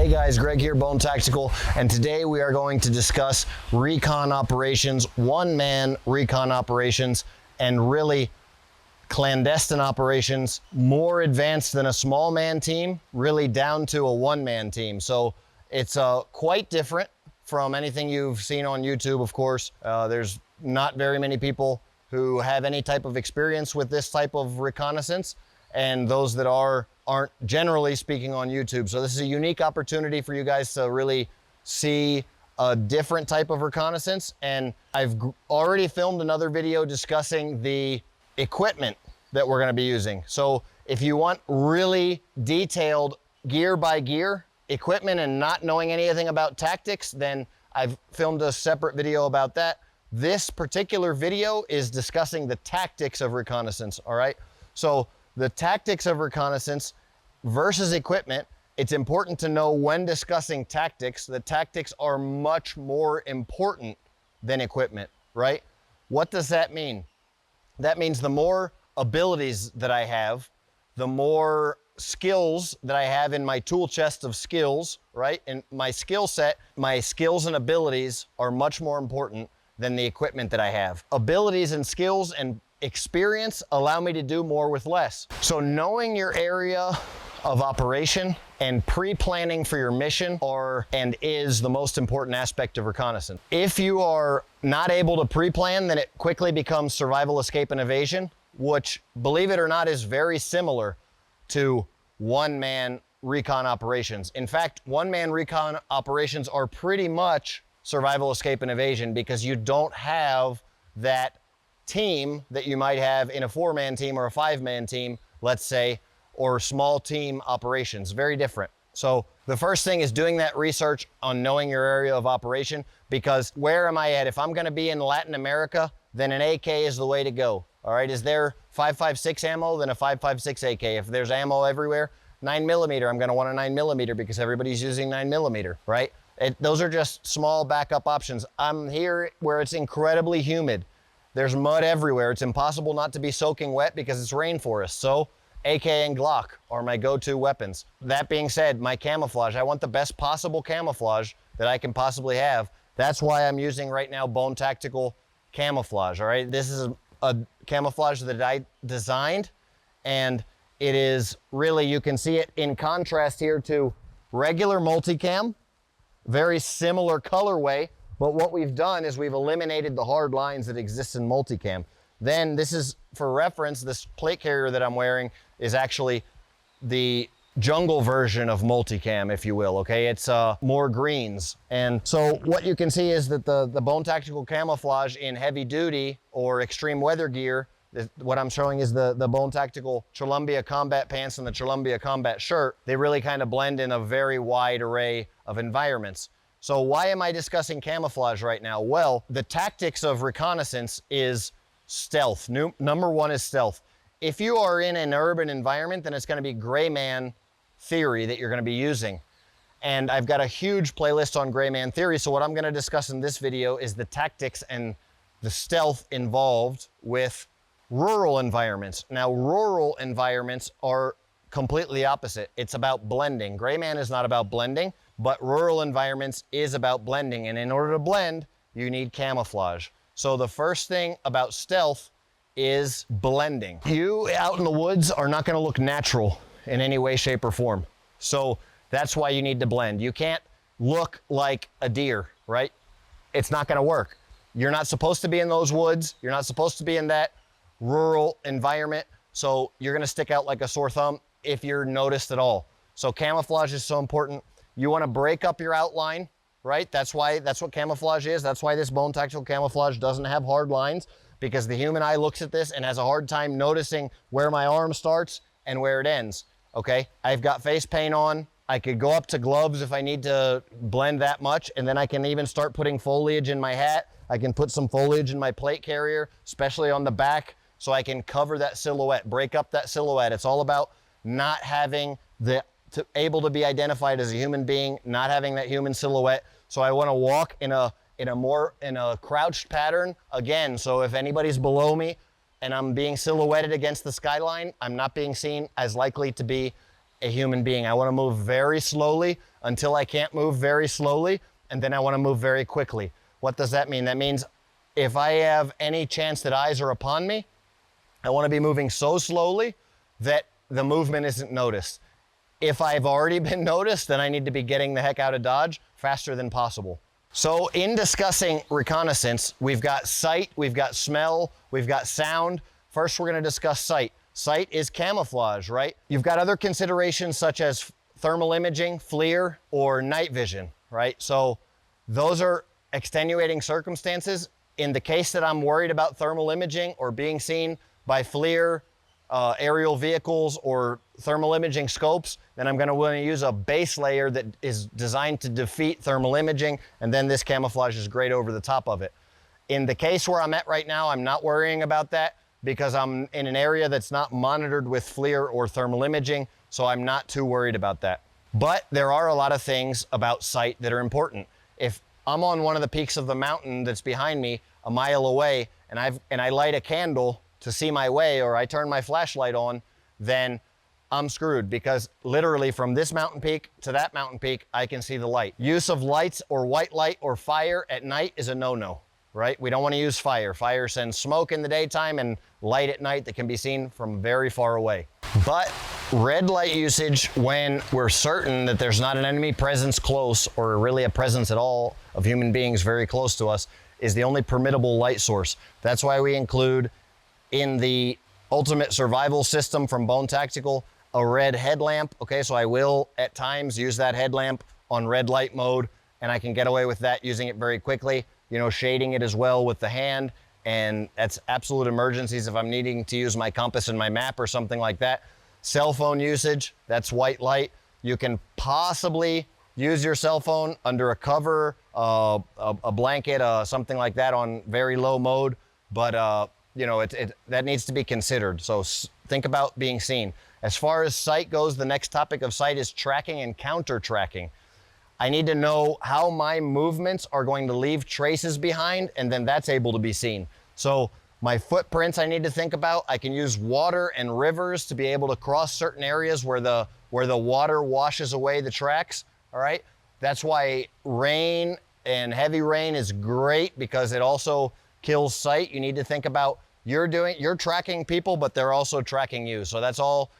Hey guys, Greg here, Bone Tactical, and today we are going to discuss recon operations, one-man recon operations, and really clandestine operations, more advanced than a small man team, really down to a one-man team. So it's quite different from anything you've seen on YouTube, of course. There's not very many people who have any type of experience with this type of reconnaissance, and those that aren't generally speaking on YouTube. So this is a unique opportunity for you guys to really see a different type of reconnaissance. And I've already filmed another video discussing the equipment that we're gonna be using. So if you want really detailed gear by gear equipment and not knowing anything about tactics, then I've filmed a separate video about that. This particular video is discussing the tactics of reconnaissance, all right? So the tactics of reconnaissance versus equipment, it's important to know when discussing tactics, the tactics are much more important than equipment, right? What does that mean? That means the more abilities that I have, the more skills that I have in my tool chest of skills, right? And my skill set, my skills and abilities are much more important than the equipment that I have. Abilities and skills and experience allow me to do more with less. So knowing your area of operation and pre-planning for your mission is the most important aspect of reconnaissance. If you are not able to pre-plan, then it quickly becomes survival, escape, and evasion, which, believe it or not, is very similar to one-man recon operations. In fact, one-man recon operations are pretty much survival, escape, and evasion because you don't have that team that you might have in a four-man team or a five-man team, let's say, or small team operations. Very different. So the first thing is doing that research on knowing your area of operation, because where am I at? If I'm gonna be in Latin America, then an AK is the way to go. All right, is there 5.56 ammo? Then a 5.56 AK. If there's ammo everywhere, 9mm, I'm gonna want a 9mm because everybody's using 9mm, right? Those are just small backup options. I'm here where it's incredibly humid. There's mud everywhere. It's impossible not to be soaking wet because it's rainforest. So AK and Glock are my go-to weapons. That being said, my camouflage, I want the best possible camouflage that I can possibly have. That's why I'm using right now Bone Tactical camouflage, all right? This is a camouflage that I designed, and it is really, you can see it in contrast here to regular multicam, very similar colorway. But what we've done is we've eliminated the hard lines that exist in multicam. Then this is, for reference, this plate carrier that I'm wearing is actually the jungle version of multicam, if you will, okay? It's more greens. And so what you can see is that the Bone Tactical camouflage in heavy duty or extreme weather gear, what I'm showing is the Bone Tactical Columbia combat pants and the Columbia combat shirt. They really kind of blend in a very wide array of environments. So why am I discussing camouflage right now? Well, the tactics of reconnaissance is stealth. Number one is stealth. If you are in an urban environment, then it's gonna be gray man theory that you're gonna be using. And I've got a huge playlist on gray man theory. So what I'm gonna discuss in this video is the tactics and the stealth involved with rural environments. Now, rural environments are completely opposite. It's about blending. Gray man is not about blending, but rural environments is about blending. And in order to blend, you need camouflage. So the first thing about stealth is blending. You out in the woods are not gonna look natural in any way, shape, or form. So that's why you need to blend. You can't look like a deer, right? It's not gonna work. You're not supposed to be in those woods. You're not supposed to be in that rural environment. So you're gonna stick out like a sore thumb if you're noticed at all. So camouflage is so important. You wanna break up your outline, right? That's what camouflage is. That's why this Bone Tactical camouflage doesn't have hard lines, because the human eye looks at this and has a hard time noticing where my arm starts and where it ends, okay? I've got face paint on. I could go up to gloves if I need to blend that much, and then I can even start putting foliage in my hat. I can put some foliage in my plate carrier, especially on the back, so I can cover that silhouette, break up that silhouette. It's all about not having able to be identified as a human being, not having that human silhouette. So I want to walk in a crouched pattern again. So if anybody's below me and I'm being silhouetted against the skyline, I'm not being seen as likely to be a human being. I want to move very slowly until I can't move very slowly, and then I want to move very quickly. What does that mean? That means if I have any chance that eyes are upon me, I want to be moving so slowly that the movement isn't noticed. If I've already been noticed, then I need to be getting the heck out of Dodge faster than possible. So in discussing reconnaissance, we've got sight, we've got smell, we've got sound. First, we're going to discuss sight. Sight is camouflage, right? You've got other considerations such as thermal imaging, FLIR, or night vision, right? So those are extenuating circumstances. In the case that I'm worried about thermal imaging or being seen by FLIR, aerial vehicles, or thermal imaging scopes, then I'm going to want to use a base layer that is designed to defeat thermal imaging, and then this camouflage is great over the top of it. In the case where I'm at right now, I'm not worrying about that because I'm in an area that's not monitored with FLIR or thermal imaging, so I'm not too worried about that. But there are a lot of things about sight that are important. If I'm on one of the peaks of the mountain that's behind me a mile away, and I light a candle to see my way, or I turn my flashlight on, then I'm screwed, because literally from this mountain peak to that mountain peak, I can see the light. Use of lights or white light or fire at night is a no-no, right? We don't want to use fire. Fire sends smoke in the daytime and light at night that can be seen from very far away. But red light usage, when we're certain that there's not an enemy presence close, or really a presence at all of human beings very close to us, is the only permittable light source. That's why we include in the ultimate survival system from Bone Tactical a red headlamp. Okay, so I will at times use that headlamp on red light mode, and I can get away with that using it very quickly, you know, shading it as well with the hand. And that's absolute emergencies if I'm needing to use my compass and my map or something like that. Cell phone usage, that's white light. You can possibly use your cell phone under a cover, a blanket, something like that on very low mode, but you know, that needs to be considered. So think about being seen. As far as sight goes, the next topic of sight is tracking and counter tracking. I need to know how my movements are going to leave traces behind, and then that's able to be seen. So my footprints I need to think about. I can use water and rivers to be able to cross certain areas where the water washes away the tracks, all right? That's why rain and heavy rain is great, because it also kills sight. You need to think about you're tracking people, but they're also tracking you. So that's all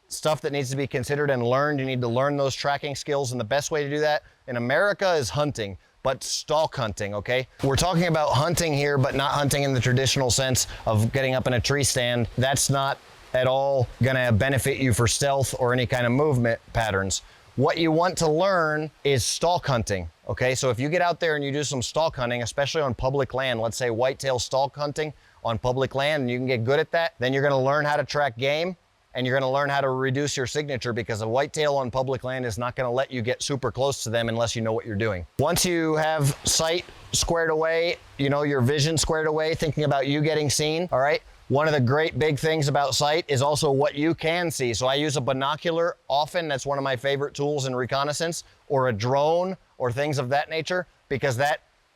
stuff that needs to be considered and learned. You need to learn those tracking skills, and the best way to do that in America is hunting, but stalk hunting, okay? We're talking about hunting here, but not hunting in the traditional sense of getting up in a tree stand. That's not at all gonna benefit you for stealth or any kind of movement patterns. What you want to learn is stalk hunting, okay? So if you get out there and you do some stalk hunting, especially on public land, let's say whitetail stalk hunting on public land, and you can get good at that, then you're gonna learn how to track game, and you're gonna learn how to reduce your signature, because a whitetail on public land is not gonna let you get super close to them unless you know what you're doing. Once you have sight squared away, you know, your vision squared away, thinking about you getting seen, all right? One of the great big things about sight is also what you can see. So I use a binocular often. That's one of my favorite tools in reconnaissance, or a drone, or things of that nature, because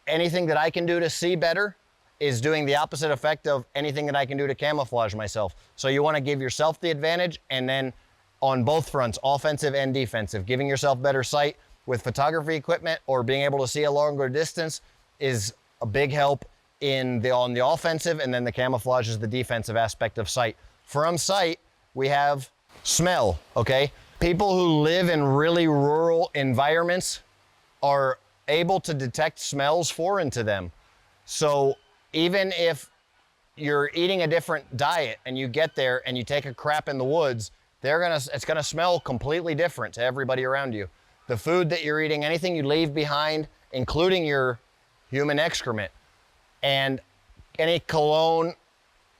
anything that I can do to see better is doing the opposite effect of anything that I can do to camouflage myself. So you want to give yourself the advantage, and then on both fronts, offensive and defensive, giving yourself better sight with photography equipment or being able to see a longer distance is a big help on the offensive, and then the camouflage is the defensive aspect of sight. From sight, we have smell, okay? People who live in really rural environments are able to detect smells foreign to them. So even if you're eating a different diet and you get there and you take a crap in the woods, it's gonna smell completely different to everybody around you. The food that you're eating, anything you leave behind, including your human excrement, and any cologne.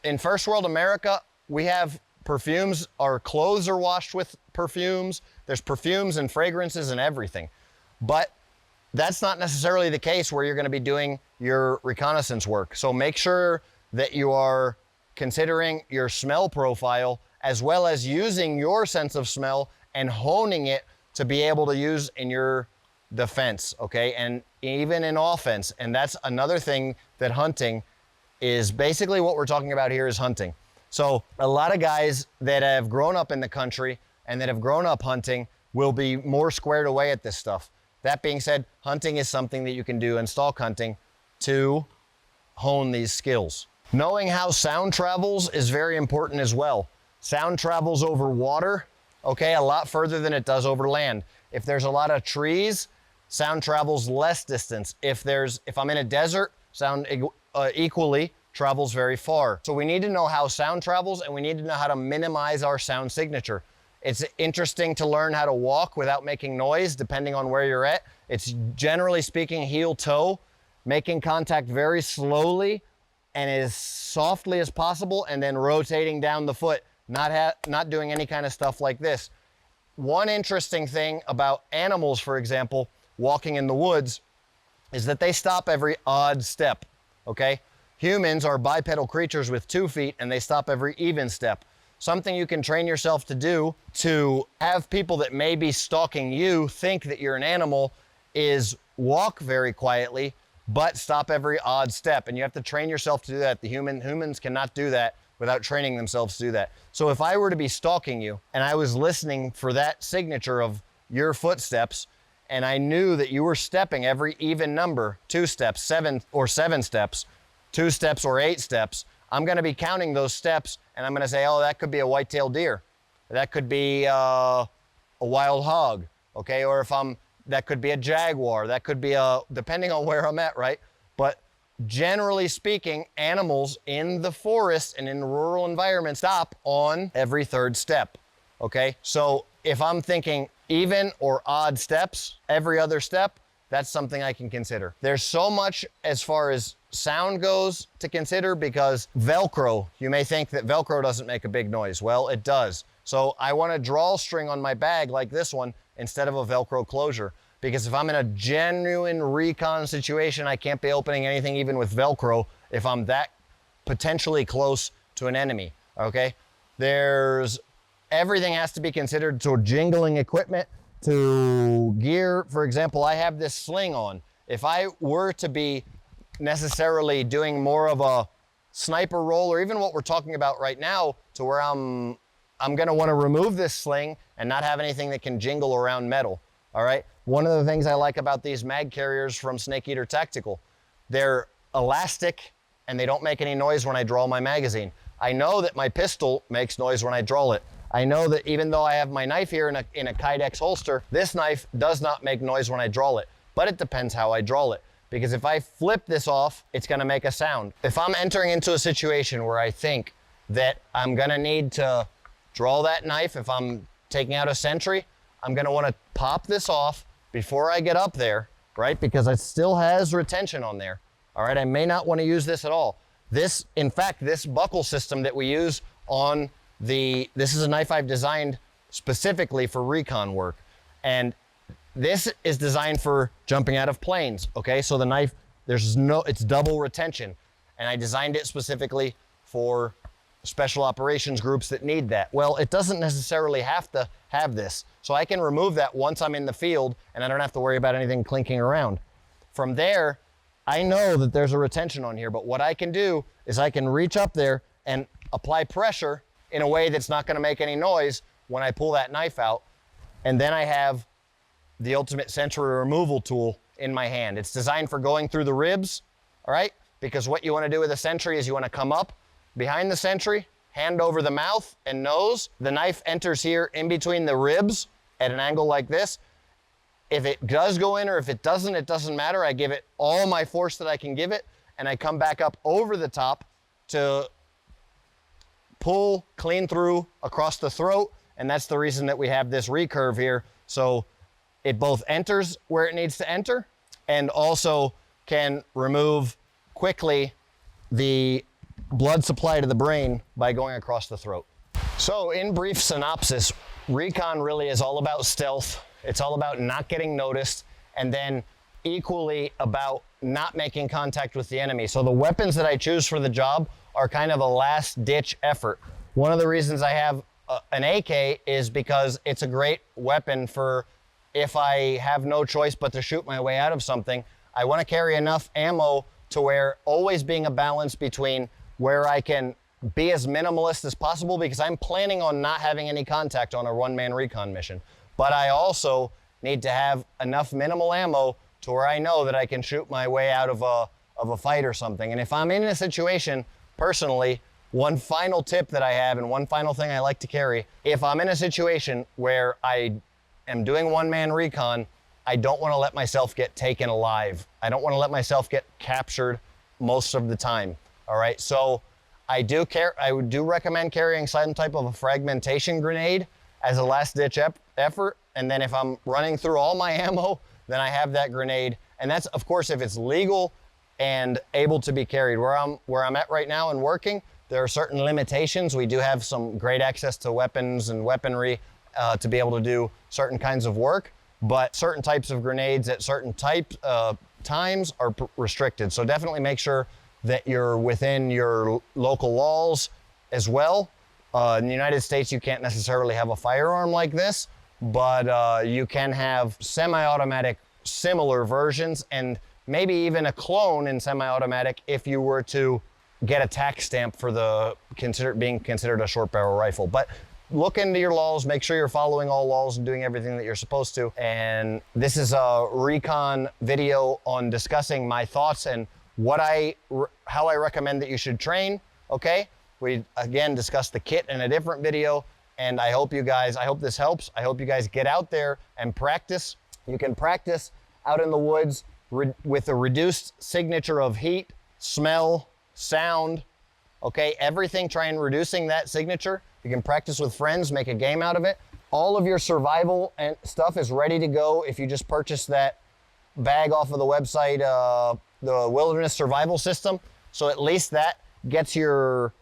In first world America, we have perfumes. Our clothes are washed with perfumes. There's perfumes and fragrances and everything. But that's not necessarily the case where you're going to be doing your reconnaissance work. So make sure that you are considering your smell profile, as well as using your sense of smell and honing it to be able to use in your defense, okay? And even in offense. And that's another thing that hunting is basically what we're talking about here is hunting. So a lot of guys that have grown up in the country and that have grown up hunting will be more squared away at this stuff. That being said, hunting is something that you can do in stalk hunting to hone these skills. Knowing how sound travels is very important as well. Sound travels over water, okay, a lot further than it does over land. If there's a lot of trees, sound travels less distance. If I'm in a desert, sound equally travels very far. So we need to know how sound travels, and we need to know how to minimize our sound signature. It's interesting to learn how to walk without making noise, depending on where you're at. It's generally speaking heel toe, making contact very slowly and as softly as possible, and then rotating down the foot, not doing any kind of stuff like this. One interesting thing about animals, for example, walking in the woods, is that they stop every odd step, okay? Humans are bipedal creatures with 2 feet, and they stop every even step. Something you can train yourself to do to have people that may be stalking you think that you're an animal is walk very quietly, but stop every odd step. And you have to train yourself to do that. Humans cannot do that without training themselves to do that. So if I were to be stalking you and I was listening for that signature of your footsteps, and I knew that you were stepping every even number, 2 steps, 7 steps, 2 steps or 8 steps, I'm gonna be counting those steps, and I'm gonna say, oh, that could be a white-tailed deer. That could be a wild hog, okay? Or that could be a jaguar. That could be depending on where I'm at, right? But generally speaking, animals in the forest and in rural environments stop on every 3rd step, okay? So if I'm thinking even or odd steps, every other step, that's something I can consider. There's so much as far as sound goes to consider, because Velcro, you may think that Velcro doesn't make a big noise. Well, it does. So I want a drawstring on my bag like this one instead of a Velcro closure, because if I'm in a genuine recon situation, I can't be opening anything even with Velcro if I'm that potentially close to an enemy, okay? Everything has to be considered, to jingling equipment, to gear. For example, I have this sling on. If I were to be necessarily doing more of a sniper role, or even what we're talking about right now, to where I'm gonna wanna remove this sling and not have anything that can jingle around metal, all right? One of the things I like about these mag carriers from Snake Eater Tactical, they're elastic and they don't make any noise when I draw my magazine. I know that my pistol makes noise when I draw it. I know that even though I have my knife here in a Kydex holster, this knife does not make noise when I draw it, but it depends how I draw it. Because if I flip this off, it's gonna make a sound. If I'm entering into a situation where I think that I'm gonna need to draw that knife, if I'm taking out a sentry, I'm gonna wanna pop this off before I get up there, right? Because it still has retention on there, all right? I may not wanna use this at all. In fact, this buckle system that we use on this is a knife I've designed specifically for recon work. And this is designed for jumping out of planes, okay? So the knife, it's double retention. And I designed it specifically for special operations groups that need that. Well, it doesn't necessarily have to have this. So I can remove that once I'm in the field, and I don't have to worry about anything clinking around. From there, I know that there's a retention on here, but what I can do is I can reach up there and apply pressure in a way that's not gonna make any noise when I pull that knife out. And then I have the ultimate sentry removal tool in my hand. It's designed for going through the ribs, all right? Because what you wanna do with a sentry is you wanna come up behind the sentry, hand over the mouth and nose. The knife enters here in between the ribs at an angle like this. If it does go in or if it doesn't, it doesn't matter. I give it all my force that I can give it, and I come back up over the top to pull clean through across the throat. And that's the reason that we have this recurve here. So it both enters where it needs to enter and also can remove quickly the blood supply to the brain by going across the throat. So in brief synopsis, recon really is all about stealth. It's all about not getting noticed, and then equally about not making contact with the enemy. So the weapons that I choose for the job are kind of a last ditch effort. One of the reasons I have an AK is because it's a great weapon for if I have no choice but to shoot my way out of something. I want to carry enough ammo to where always being a balance between where I can be as minimalist as possible because I'm planning on not having any contact on a one-man recon mission. But I also need to have enough minimal ammo to where I know that I can shoot my way out of a fight or something. And if I'm in a situation, personally, one final tip that I have and one final thing I like to carry, if I'm in a situation where I am doing one-man recon, I don't want to let myself get taken alive. I don't want to let myself get captured most of the time. All right, so I do recommend carrying some type of a fragmentation grenade as a last-ditch effort. And then if I'm running through all my ammo, then I have that grenade. And that's, of course, if it's legal and able to be carried. Where I'm at right now and working, there are certain limitations. We do have some great access to weapons and weaponry to be able to do certain kinds of work, but certain types of grenades at certain times are restricted. So definitely make sure that you're within your local laws as well. In the United States, you can't necessarily have a firearm like this, but you can have semi-automatic similar versions and maybe even a clone in semi-automatic if you were to get a tax stamp for being considered a short barrel rifle. But look into your laws, make sure you're following all laws and doing everything that you're supposed to. And this is a recon video on discussing my thoughts and how I recommend that you should train, okay? We, again, discussed the kit in a different video, and I hope this helps. I hope you guys get out there and practice. You can practice out in the woods with a reduced signature of heat, smell, sound, okay? Everything, try and reducing that signature. You can practice with friends, make a game out of it. All of your survival and stuff is ready to go if you just purchase that bag off of the website, the Wilderness Survival System. So at least that gets your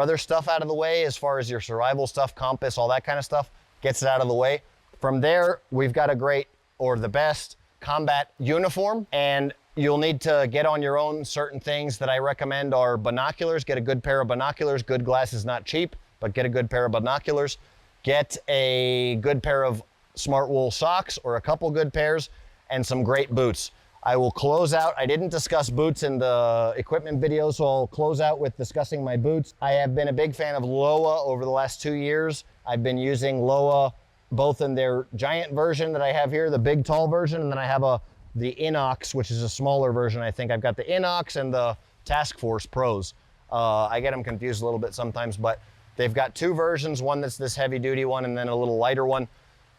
other stuff out of the way as far as your survival stuff, compass, all that kind of stuff, gets it out of the way. From there, we've got a great, or the best, combat uniform, and you'll need to get on your own. Certain things that I recommend are binoculars. Get a good pair of binoculars. Good glass is not cheap, but get a good pair of binoculars. Get a good pair of smart wool socks or a couple good pairs, and some great boots. I will close out. I didn't discuss boots in the equipment video, so I'll close out with discussing my boots. I have been a big fan of Lowa over the last 2 years. I've been using Lowa both in their giant version that I have here, the big tall version, and then I have the Inox, which is a smaller version. I think I've got the Inox and the Task Force Pros. I get them confused a little bit sometimes, but they've got two versions, one that's this heavy duty one and then a little lighter one.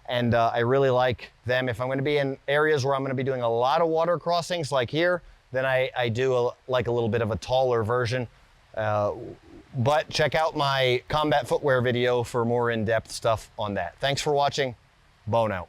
And I really like them. If I'm gonna be in areas where I'm gonna be doing a lot of water crossings like here, then I do like a little bit of a taller version. But check out my combat footwear video for more in-depth stuff on that. Thanks for watching. Bone out.